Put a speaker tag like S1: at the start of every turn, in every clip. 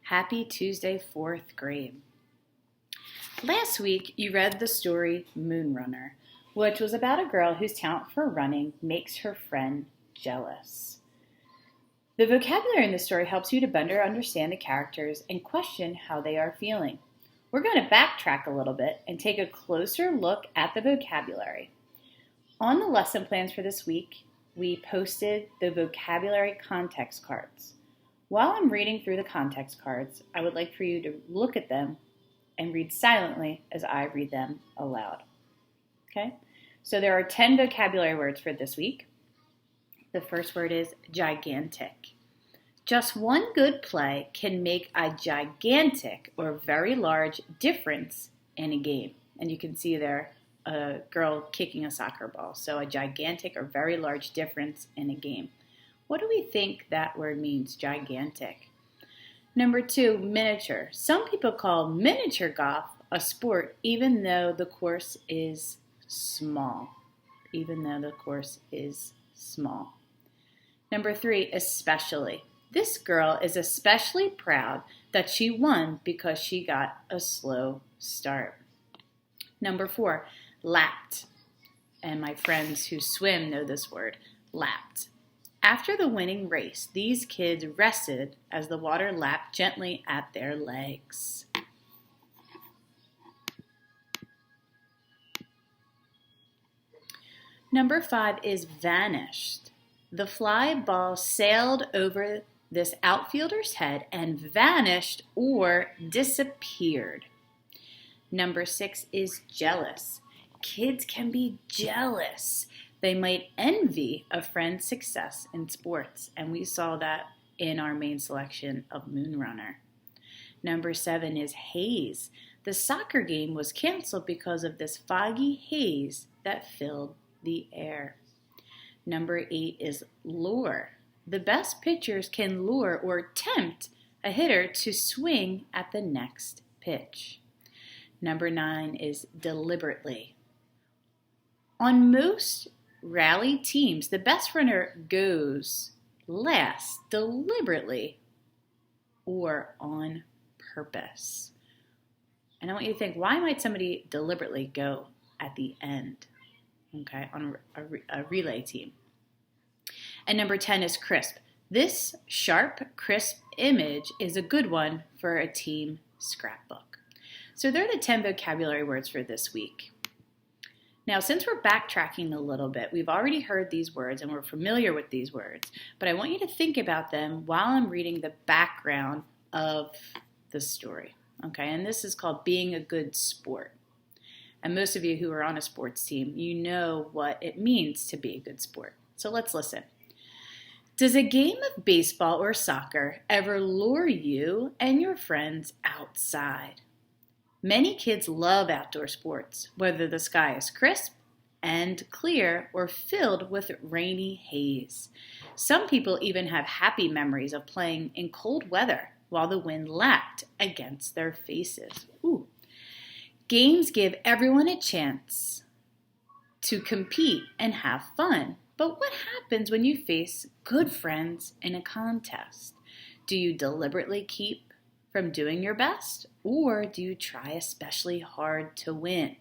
S1: Happy Tuesday, 4th grade. Last week, you read the story Moonrunner, which was about a girl whose talent for running makes her friend jealous. The vocabulary in the story helps you to better understand the characters and question how they are feeling. We're going to backtrack a little bit and take a closer look at the vocabulary. On the lesson plans for this week, we posted the vocabulary context cards. While I'm reading through the context cards, I would like for you to look at them and read silently as I read them aloud. Okay? So there are 10 vocabulary words for this week. The first word is gigantic. Just one good play can make a gigantic or very large difference in a game. And you can see there a girl kicking a soccer ball. So a gigantic or very large difference in a game. What do we think that word means, gigantic? Number 2, miniature. Some people call miniature golf a sport even though the course is small. Number 3, especially. This girl is especially proud that she won because she got a slow start. Number 4, lapped. And my friends who swim know this word, lapped. After the winning race, these kids rested as the water lapped gently at their legs. Number 5 is vanished. The fly ball sailed over this outfielder's head and vanished or disappeared. Number 6 is jealous. Kids can be jealous. They might envy a friend's success in sports, and we saw that in our main selection of Moonrunner. Number 7 is haze. The soccer game was canceled because of this foggy haze that filled the air. Number 8 is lure. The best pitchers can lure or tempt a hitter to swing at the next pitch. Number 9 is deliberately. On most rally teams, the best runner goes last deliberately or on purpose. And I want you to think, why might somebody deliberately go at the end, okay, on a relay team? And number 10 is crisp. This sharp, crisp image is a good one for a team scrapbook. So they're the 10 vocabulary words for this week. Now, since we're backtracking a little bit, we've already heard these words and we're familiar with these words, but I want you to think about them while I'm reading the background of the story, okay? And this is called being a good sport. And most of you who are on a sports team, you know what it means to be a good sport. So let's listen. Does a game of baseball or soccer ever lure you and your friends outside? Many kids love outdoor sports, whether the sky is crisp and clear or filled with rainy haze. Some people even have happy memories of playing in cold weather while the wind lapped against their faces. Ooh. Games give everyone a chance to compete and have fun. But what happens when you face good friends in a contest? Do you deliberately keep from doing your best, or do you try especially hard to win?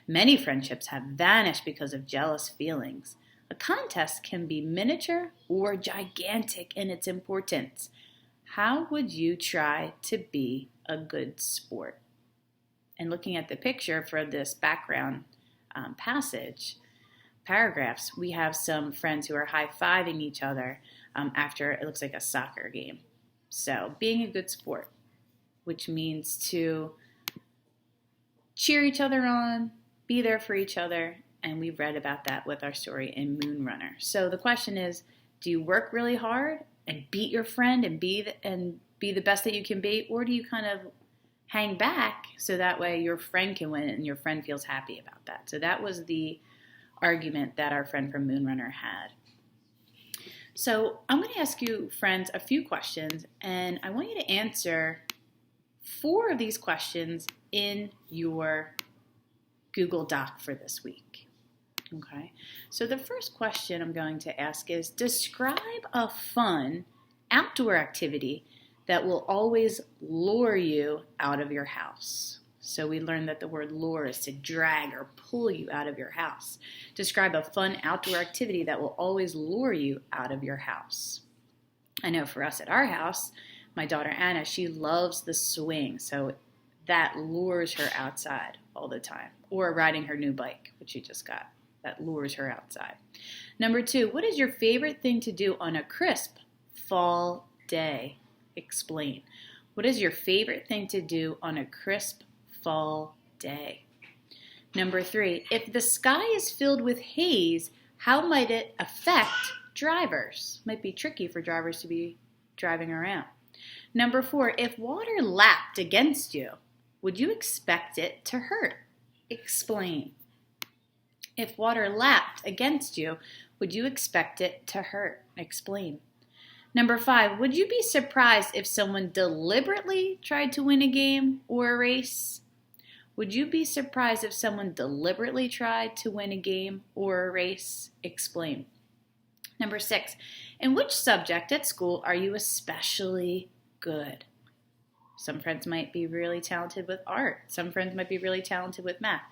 S1: Many friendships have vanished because of jealous feelings. A contest can be miniature or gigantic in its importance. How would you try to be a good sport? And looking at the picture for this background paragraphs, we have some friends who are high-fiving each other after it looks like a soccer game. So being a good sport, which means to cheer each other on, be there for each other, and we read about that with our story in Moonrunner. So the question is, do you work really hard and beat your friend and be the best that you can be, or do you kind of hang back so that way your friend can win and your friend feels happy about that? So that was the argument that our friend from Moonrunner had. So I'm going to ask you, friends, a few questions, and I want you to answer 4 of these questions in your Google Doc for this week. Okay, so the first question I'm going to ask is, describe a fun outdoor activity that will always lure you out of your house. So we learned that the word lure is to drag or pull you out of your house. Describe a fun outdoor activity that will always lure you out of your house. I know for us at our house, my daughter Anna, she loves the swing, so that lures her outside all the time. Or riding her new bike, which she just got. That lures her outside. Number 2, what is your favorite thing to do on a crisp fall day? Explain. What is your favorite thing to do on a crisp fall day? Number 3, if the sky is filled with haze, how might it affect drivers? Might be tricky for drivers to be driving around. Number 4, if water lapped against you, would you expect it to hurt? Explain. If water lapped against you, would you expect it to hurt? Explain. Number 5, would you be surprised if someone deliberately tried to win a game or a race? Would you be surprised if someone deliberately tried to win a game or a race? Explain. Number 6, in which subject at school are you especially good? Some friends might be really talented with art. Some friends might be really talented with math.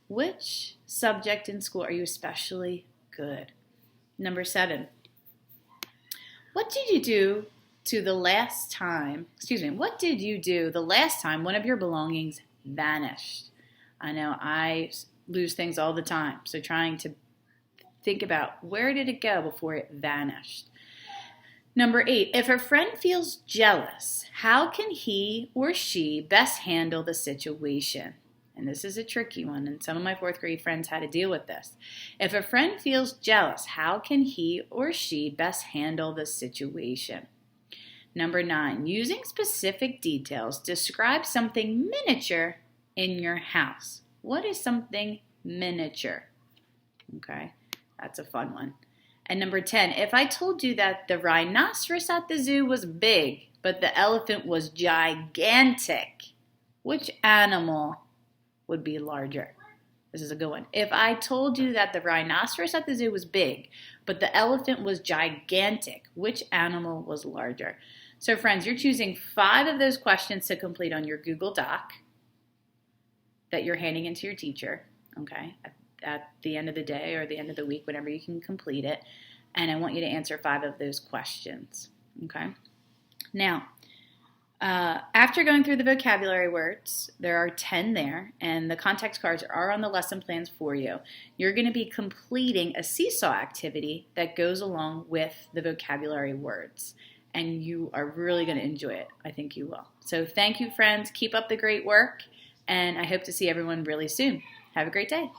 S1: Which subject in school are you especially good? Number 7, what did you do the last time one of your belongings vanished? I know I lose things all the time, so trying to think about where did it go before it vanished. Number 8, if a friend feels jealous, how can he or she best handle the situation? And this is a tricky one, and some of my 4th grade friends had to deal with this. If a friend feels jealous, how can he or she best handle the situation? Number 9, using specific details, describe something miniature in your house. What is something miniature? Okay, that's a fun one. And number 10, if I told you that the rhinoceros at the zoo was big, but the elephant was gigantic, which animal would be larger? This is a good one. If I told you that the rhinoceros at the zoo was big, but the elephant was gigantic, which animal was larger? So friends, you're choosing 5 of those questions to complete on your Google Doc that you're handing into your teacher, okay, at the end of the day or the end of the week, whenever you can complete it. And I want you to answer 5 of those questions, okay? Now, after going through the vocabulary words, there are 10 there, and the context cards are on the lesson plans for you. You're going to be completing a seesaw activity that goes along with the vocabulary words, and you are really going to enjoy it. I think you will. So thank you, friends. Keep up the great work, and I hope to see everyone really soon. Have a great day.